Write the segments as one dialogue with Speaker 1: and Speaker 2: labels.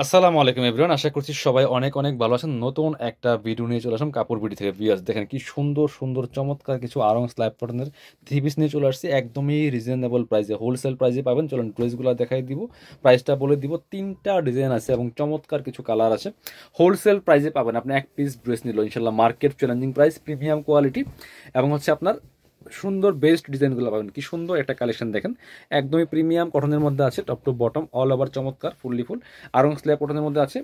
Speaker 1: আসসালামু আলাইকুম এভরিওয়ান, আশা করছি সবাই অনেক অনেক ভালো আছেন। নতুন একটা ভিডিও নিয়ে চলে আসলাম কাপড় বিডি থেকে। ভিউয়ার্স দেখেন কি সুন্দর সুন্দর চমৎকার কিছু আরং স্ল্যাব কটনের থ্রি পিস নিয়ে চলে আসছি একদমই রিজনেবল প্রাইসে, হোলসেল প্রাইসে পাবেন। চলুন ড্রেসগুলো দেখাই দিব, প্রাইসটা বলে দিব। তিনটা ডিজাইন আছে এবং চমৎকার কিছু কালার আছে। হোলসেল প্রাইসে পাবেন। আপনি এক পিস ড্রেস নিল ইনশাল্লাহ market challenging price, premium quality এবং হচ্ছে আপনার সুন্দর বেস্ট ডিজাইনগুলো পাবেন। কি সুন্দর একটা কালেকশন দেখেন, একদমই প্রিমিয়াম কটনের মধ্যে আছে। Top to bottom all over চমৎকার ফুললি ফুল আরং স্ল্যাব কটনের মধ্যে আছে।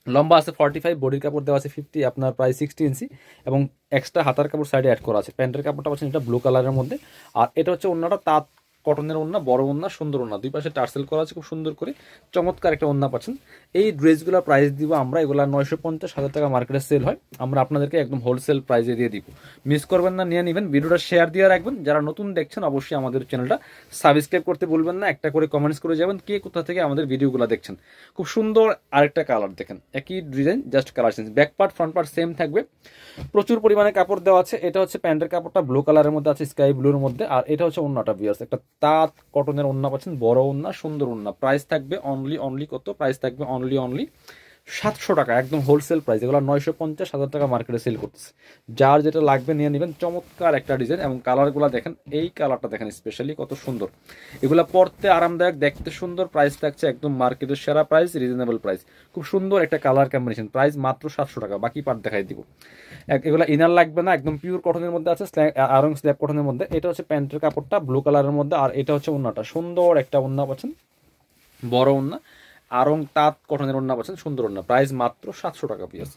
Speaker 1: লম্বা আছে 45, বডির কাপড় দেওয়া আছে 50, আপনার প্রায় 60 ইঞ্চি এবং এক্সট্রা হাতার কাপড় সাইডে অ্যাড করা আছে। প্যান্টের কাপড়টা পাচ্ছেন এটা ব্লু কালারের মধ্যে। আর এটা হচ্ছে ওন্নাটা তাঁত কটনের ওন্না, বড় ওন্না, সুন্দর ওন্না, দুই পাশে টার্সেল করা আছে খুব সুন্দর করে। চমৎকার একটা ওন্না পাচ্ছেন। এই ড্রেসগুলোর প্রাইস দিব আমরা, এগুলো 950,000 টাকা মার্কেটে সেল হয়, আমরা আপনাদেরকে একদম হোলসেল প্রাইসে দিয়ে দিব। মিস করবেন না, নিয়ে নেবেন। ভিডিওটা শেয়ার দিয়ে রাখবেন। যারা নতুন দেখছেন অবশ্যই আমাদের চ্যানেলটা সাবস্ক্রাইব করতে ভুলবেন না। একটা করে কমেন্টস করে যাবেন কে কোথা থেকে আমাদের ভিডিওগুলো দেখছেন। খুব সুন্দর আরেকটা কালার দেখেন, একই design just colour change. Back part front part same থাকবে। প্রচুর পরিমাণে কাপড় দেওয়া আছে। এটা হচ্ছে প্যান্টের কাপড়টা ব্লু কালারের মধ্যে আছে, স্কাই ব্লুর মধ্যে। আর এটা হচ্ছে ওন্নাটা ভিউয়ার্স, একটা তাঁত কটনের ওন্না পাচ্ছেন, বড় ওন্না, সুন্দর ওন্না। প্রাইস থাকবে অনলি কত? প্রাইস থাকবে অনলি 700 টাকা, একদম হোলসেল প্রাইস। এগুলো 950,000 টাকা মার্কেটে সেল করতেছে। যার যেটা লাগবে নিয়ে নেবেন। চমৎকার একটা ডিজাইন এবং কালারগুলো দেখেন, এই কালারটা দেখেন স্পেশালি কত সুন্দর। এগুলো পরতে আরামদায়ক, দেখতে সুন্দর। প্রাইস থাকছে একদম মার্কেটের সেরা প্রাইস, রিজনেবল প্রাইস। খুব সুন্দর একটা কালার কম্বিনেশন। প্রাইস মাত্র 700 টাকা। বাকি পার্ট দেখাই দিব। এগুলো ইনার লাগবে না, একদম পিওর কটনের মধ্যে আছে, আরং স্ল্যাব কটনের মধ্যে। এটা হচ্ছে প্যান্টের কাপড়টা ব্লু কালারের মধ্যে। আর এটা হচ্ছে ওন্নাটা, সুন্দর একটা ওন্না পাচ্ছেন, বড় ওন্না, আরং তাঁত কটনের ওন্না পাচ্ছেন, সুন্দর ওন্না। প্রাইস মাত্র 700 টাকা পিস,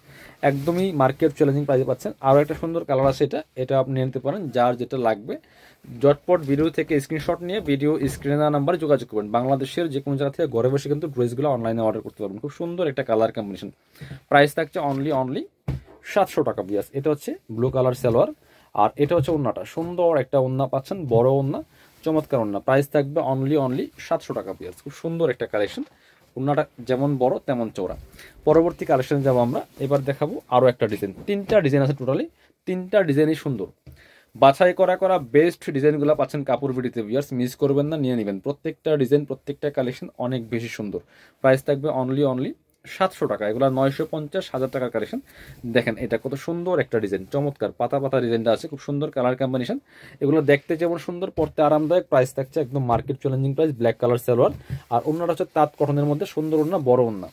Speaker 1: একদমই মার্কেট চ্যালেঞ্জিং প্রাইসে পাচ্ছেন। আরও একটা সুন্দর কালার আছে, এটা আপনি নিতে পারেন। যার যেটা লাগবে জটপট ভিডিও থেকে স্ক্রিনশট নিয়ে ভিডিও স্ক্রিনে দেওয়া নাম্বারে যোগাযোগ করবেন। বাংলাদেশের যে কোনো জায়গা থেকে ঘরে বসে কিন্তু ড্রেসগুলো অনলাইনে অর্ডার করতে পারবেন। খুব সুন্দর একটা কালার কম্বিনেশন। প্রাইস থাকছে অনলি 700 টাকা পিস। এটা হচ্ছে ব্লু কালার সালোয়ার। আর এটা হচ্ছে ওন্নাটা, সুন্দর একটা ওন্না পাচ্ছেন, বড় ওন্না, চমৎকার ওন্না। প্রাইস থাকবে অনলি 700 টাকা পিস। খুব সুন্দর একটা কালেকশন। ওন্নাটা যেমন বড় তেমন চওড়া। পরবর্তী কালেকশনে যাবো আমরা। এবার দেখাবো আরও একটা ডিজাইন। তিনটা ডিজাইন আছে টোটালি, তিনটা ডিজাইনই সুন্দর। বাছাই করা করা বেস্ট ডিজাইনগুলো পাচ্ছেন কাপড় বিডিতে। ভিউয়ার্স মিস করবেন না, নিয়ে নেবেন। প্রত্যেকটা ডিজাইন, প্রত্যেকটা কালেকশন অনেক বেশি সুন্দর। প্রাইস থাকবে অনলি 700 টাকা। এগুলো 950,000 টাকার কালেকশন। দেখেন এটা কত সুন্দর একটা ডিজাইন, চমৎকার পাতা পাতা ডিজাইনটা আছে, খুব সুন্দর কালার কম্বিনেশন। এগুলো দেখতে যেমন সুন্দর, পড়তে আরামদায়ক। প্রাইস থাকছে একদম market challenging price. Black colour salwar. আর অন্যটা হচ্ছে তাঁত কটনের মধ্যে, সুন্দর ওন্না, বড় ওন্না,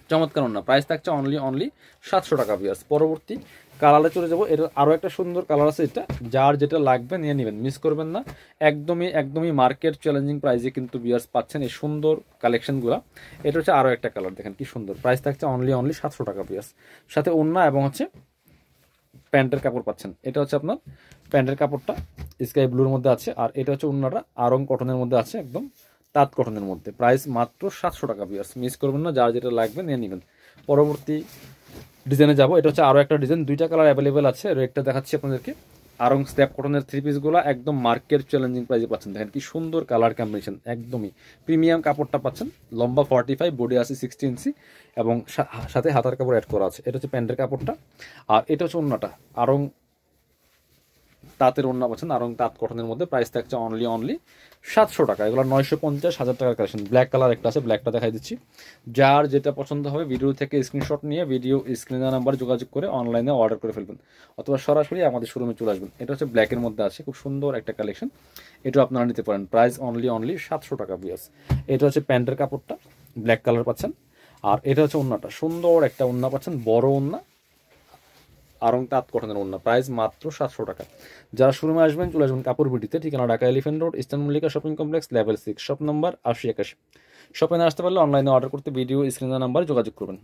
Speaker 1: চমৎকার ওন্না। প্রাইস থাকছে অনলি 700 টাকা পিস। পরবর্তী কালারে চলে যাবো। এটা আরও একটা সুন্দর কালার আছে, এটা যার যেটা লাগবে নিয়ে নেবেন, মিস করবেন না। একদমই মার্কেট চ্যালেঞ্জিং প্রাইসে কিন্তু বিয়ার্স পাচ্ছেন এই সুন্দর কালেকশনগুলো। এটা হচ্ছে আরও একটা কালার, দেখেন কি সুন্দর। প্রাইস থাকছে অনলি 700 টাকা পিস। সাথে ওন্না এবং হচ্ছে প্যান্টের কাপড় পাচ্ছেন। এটা হচ্ছে আপনার প্যান্টের কাপড়টা স্কাই ব্লুর মধ্যে আছে। আর এটা হচ্ছে ওন্নাটা আরং কটনের মধ্যে আছে, একদম তাঁত কটনের মধ্যে। প্রাইস মাত্র 700 টাকা পিস। মিস করবেন না, যার যেটা লাগবে নিয়ে নেবেন। পরবর্তী ডিজাইনে যাব। এটা হচ্ছে আরও একটা ডিজাইন, দুইটা কালার অ্যাভেলেবেল আছে। রেটটা দেখাচ্ছি আপনাদেরকে। আরং স্ল্যাব কটনের থ্রি পিসগুলো একদম মার্কেট চ্যালেঞ্জিং প্রাইসে পাচ্ছেন। দেখেন কি সুন্দর কালার কম্বিনেশন, একদমই প্রিমিয়াম কাপড়টা পাচ্ছেন। লম্বা 45, বডি আছে 60 ইঞ্চি এবং সাথে হাতার কাপড় অ্যাড করা আছে। এটা হচ্ছে প্যান্টের কাপড়টা। আর এটা হচ্ছে ওন্নাটা, আরং তাঁতের ওন্না পাচ্ছেন, আরং তাঁত কটনের মধ্যে। প্রাইস থাকছে অনলি 700 টাকা। এগুলো 950,000 টাকার কালেকশন। ব্ল্যাক কালার একটা আছে, ব্ল্যাকটা দেখাই দিচ্ছি। যার যেটা পছন্দ হবে ভিডিও থেকে স্ক্রিনশট নিয়ে ভিডিও স্ক্রিনের নাম্বারে যোগাযোগ করে অনলাইনে অর্ডার করে ফেলবেন, অথবা সরাসরি আমাদের শোরুমে চলে আসবেন। এটা হচ্ছে ব্ল্যাকের মধ্যে আছে, খুব সুন্দর একটা কালেকশন। এটাও আপনারা নিতে পারেন। প্রাইস অনলি 700 টাকা পিস। এটা হচ্ছে প্যান্টের কাপড়টা, ব্ল্যাক কালার পাচ্ছেন। আর এটা হচ্ছে ওন্নাটা, সুন্দর একটা ওন্না পাচ্ছেন, বড় ওন্না, আরং তাঁত কটনের ওন্না। প্রাইস মাত্র 700 টাকা। যারা শোরুমে আসবেন চলে আসবেন কাপড় বিটিতে। ঠিকানা Dhaka elephant road, eastern Mallika shopping complex, level 6, shop number 8081। শপে না আসতে পারলে অনলাইনে অর্ডার করতে ভিডিও স্ক্রিনের নাম্বারে যোগাযোগ করবেন।